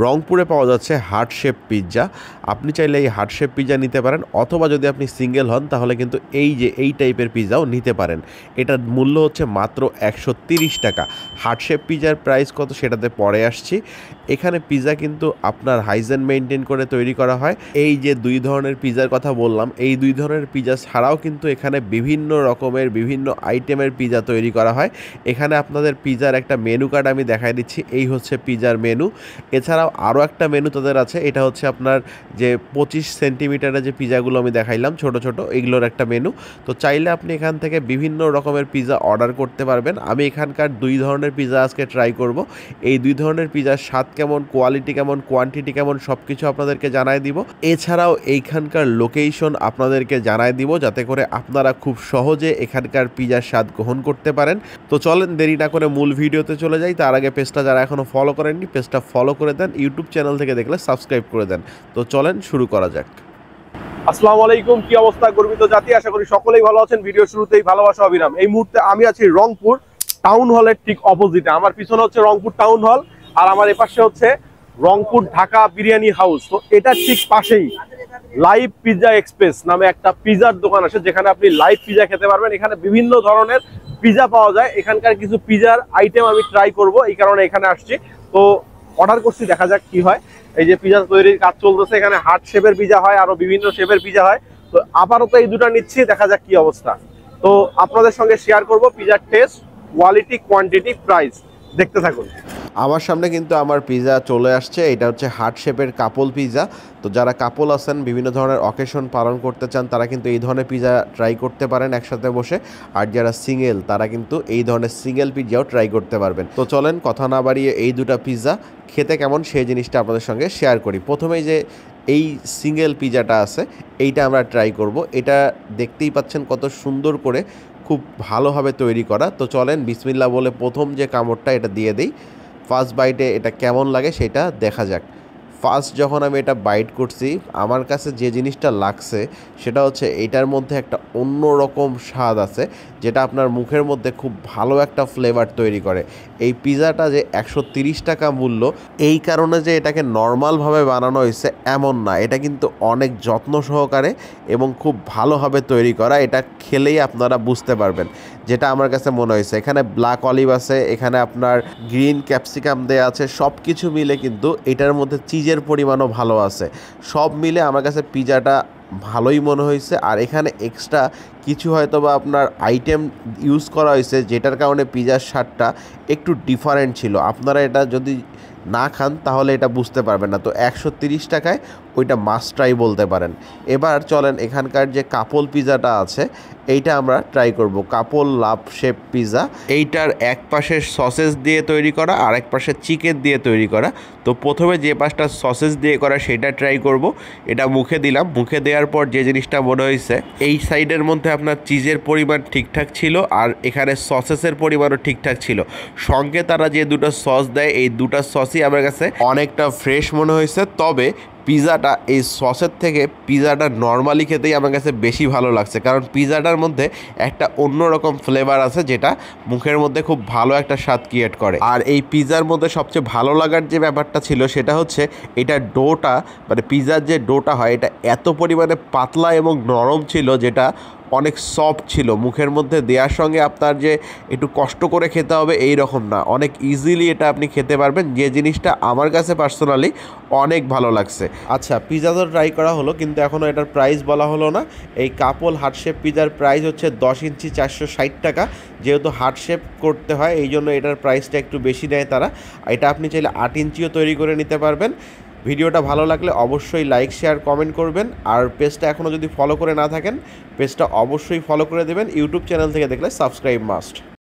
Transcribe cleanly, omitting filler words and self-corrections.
রংপুরে পাওয়া যাচ্ছে হার্ট শেপ পিৎজা। আপনি চাইলে এই হার্ট শেপ পিৎজা নিতে পারেন, অথবা যদি আপনি সিঙ্গেল হন তাহলে কিন্তু এই টাইপের পিৎজাও নিতে পারেন। এটার মূল্য হচ্ছে মাত্র 130 টাকা। হার্ট শেপ পিৎজার প্রাইস কত সেটাতে পরে আসছি। এখানে পিৎজা কিন্তু আপনার হাইজেন মেনটেন করে তৈরি করা হয়। এই যে দুই ধরনের পিৎজার কথা বললাম, এই দুই ধরনের পিৎজা ছাড়াও কিন্তু এখানে বিভিন্ন রকমের বিভিন্ন আইটেমের পিৎজা তৈরি করা হয়। এখানে আপনাদের পিৎজার একটা মেনু কার্ড আমি দেখাই দিচ্ছি। এই হচ্ছে পিৎজার মেনু। এছাড়াও আরও একটা মেনু তাদের আছে, এটা হচ্ছে আপনার যে 25 সেন্টিমিটারের যে পিৎজাগুলো আমি দেখাইলাম ছোট ছোট, এগুলোর একটা মেনু। তো চাইলে আপনি এখান থেকে বিভিন্ন রকমের পিৎজা অর্ডার করতে পারবেন। আমি এখানকার দুই ধরনের পিৎজা আজকে ট্রাই করব। এই দুই ধরনের পিৎজার স্বাদ কেমন, কোয়ালিটি কেমন, কোয়ান্টিটি কেমন সব কিছু আপনাদেরকে জানাই দিব। এছাড়াও এইখানকার লোকেশন আপনাদেরকে জানাই দিব, যাতে করে আপনারা খুব সহজে এখানকার পিৎজার স্বাদ গ্রহণ করতে পারেন। তো চলেন দেরি না করে মূল ভিডিওতে চলে যাই। তার আগে পেজটা যারা এখনও ফলো করেননি, পেজটা ফলো করে দেন। ইউটিউব চ্যানেল থেকে দেখলে সাবস্ক্রাইব করে দেন। তো চলেন শুরু করা যাক। আসসালামু আলাইকুম, কি অবস্থা গর্বিত জাতি? আশা করি সকলেই ভালো আছেন। ভিডিও শুরুতেই ভালোবাসা অবিরাম। এই মুহূর্তে আমি আছি রংপুর টাউন হলের ঠিক অপোজিটে। আমার পিছনে হচ্ছে রংপুর টাউন হল, আর আমার এপাশে হচ্ছে রংপুর ঢাকা বিরিয়ানি হাউস। তো এটার ঠিক পাশেই লাইভ পিৎজা এক্সপ্রেস নামে একটা পিৎজার দোকান আছে, যেখানে আপনি লাইভ পিৎজা খেতে পারবেন। এখানে বিভিন্ন ধরনের পিৎজা পাওয়া যায়। এখানকার কিছু পিৎজার আইটেম আমি ট্রাই করব, এই কারণে এখানে আসছি। তো অর্ডার করছি, দেখা যাক কি হয়। এই যে পিৎজা তৈরির কাজ চলতেছে, এখানে হার্ট শেপের পিৎজা হয়, আরো বিভিন্ন শেপের পিৎজা হয়। তো আপাতত এই দুটো নিচ্ছি, দেখা যাক কি অবস্থা। তো আপনাদের সঙ্গে শেয়ার করব পিৎজার টেস্ট, কোয়ালিটি, কোয়ান্টিটি, প্রাইস। দেখতে থাকুন। আমার সামনে কিন্তু আমার পিৎজা চলে আসছে। এটা হচ্ছে হার্ট শেপের কাপল পিৎজা। তো যারা কাপল আছেন, বিভিন্ন ধরনের অকেশন পালন করতে চান, তারা কিন্তু এই ধরনের পিৎজা ট্রাই করতে পারেন একসাথে বসে। আর যারা সিঙ্গেল, তারা কিন্তু এই ধরনের সিঙ্গেল পিৎজাও ট্রাই করতে পারবেন। তো চলেন কথা না বাড়িয়ে এই দুটো পিৎজা খেতে কেমন সেই জিনিসটা আপনাদের সঙ্গে শেয়ার করি। প্রথমেই যে এই সিঙ্গেল পিৎজাটা আছে, এইটা আমরা ট্রাই করব। এটা দেখতেই পাচ্ছেন কত সুন্দর করে, খুব ভালোভাবে তৈরি করা। তো চলেন বিসমিল্লাহ বলে প্রথম যে কামড়টা এটা দিয়ে দিই। ফার্স্ট বাইটে এটা কেমন লাগে সেটা দেখা যাক। ফার্স্ট যখন আমি এটা বাইট করছি, আমার কাছে যে জিনিসটা লাগছে সেটা হচ্ছে এটার মধ্যে একটা অন্য রকম স্বাদ আছে, যেটা আপনার মুখের মধ্যে খুব ভালো একটা ফ্লেভার তৈরি করে। এই পিৎজাটা যে 130 টাকা মূল্য, এই কারণে যে এটাকে নর্মালভাবে বানানো হয়েছে এমন না, এটা কিন্তু অনেক যত্ন সহকারে এবং খুব ভালোভাবে তৈরি করা। এটা খেলেই আপনারা বুঝতে পারবেন, যেটা আমার কাছে মনে হয়েছে। এখানে ব্ল্যাক অলিভ আছে, এখানে আপনার গ্রিন ক্যাপসিকাম দেওয়া আছে, সব কিছু মিলে কিন্তু এটার মধ্যে চিজের পরিমাণও ভালো আছে। সব মিলে আমার কাছে পিৎজাটা ভালোই মনে হয়েছে। আর এখানে এক্সট্রা কিছু হয়তো বা আপনার আইটেম ইউজ করা হয়েছে, যেটার কারণে পিৎজার স্বাদটা একটু ডিফারেন্ট ছিল। আপনারা এটা যদি না খান তাহলে এটা বুঝতে পারবেন না। তো 130 টাকায় ওইটা মাস্ট ট্রাই বলতে পারেন। এবার চলেন এখানকার যে কাপল পিৎজাটা আছে, এইটা আমরা ট্রাই করব। কাপল লাভ শেপ পিৎজা। এইটার এক পাশে সসেস দিয়ে তৈরি করা, আর এক পাশে চিকেন দিয়ে তৈরি করা। তো প্রথমে যে পাশটা সসেস দিয়ে করা সেটা ট্রাই করব। এটা মুখে দিলাম। মুখে দেওয়ার পর যে জিনিসটা মনে হয়েছে, এই সাইডের মধ্যে আপনার চিজের পরিমাণ ঠিকঠাক ছিল, আর এখানে সসেসের পরিমাণও ঠিকঠাক ছিল। সঙ্গে তারা যে দুটো সস দেয়, এই দুটো সসই আমার কাছে অনেকটা ফ্রেশ মনে হয়েছে। তবে পিৎজাটা এই সসের থেকে পিৎজাটা নর্মালি খেতেই আমার কাছে বেশি ভালো লাগছে, কারণ পিৎজাটার মধ্যে একটা অন্যরকম ফ্লেভার আছে, যেটা মুখের মধ্যে খুব ভালো একটা স্বাদ ক্রিয়েট করে। আর এই পিৎজার মধ্যে সবচেয়ে ভালো লাগার যে ব্যাপারটা ছিল সেটা হচ্ছে এটা ডোটা, মানে পিৎজার যে ডোটা হয়, এটা এত পরিমাণে পাতলা এবং নরম ছিল, যেটা অনেক সফট ছিল। মুখের মধ্যে দেওয়ার সঙ্গে আপনার যে একটু কষ্ট করে খেতে হবে এই রকম না, অনেক ইজিলি এটা আপনি খেতে পারবেন, যে জিনিসটা আমার কাছে পার্সোনালি অনেক ভালো লাগছে। আচ্ছা, পিৎজা তো ট্রাই করা হলো, কিন্তু এখনও এটার প্রাইস বলা হলো না। এই কাপল হার্ট শেপ পিৎজার প্রাইস হচ্ছে 10 ইঞ্চি 460 টাকা। যেহেতু হার্ট শেপ করতে হয়, এই জন্য এটার প্রাইসটা একটু বেশি নেয় তারা। এটা আপনি চাইলে 8 ইঞ্চিও তৈরি করে নিতে পারবেন। ভিডিওটা ভালো লাগলে অবশ্যই লাইক, শেয়ার, কমেন্ট করবেন। আর পেজটা এখনও যদি ফলো করে না থাকেন, পেজটা অবশ্যই ফলো করে দেবেন। ইউটিউব চ্যানেল থেকে দেখলে সাবস্ক্রাইব মাস্ট।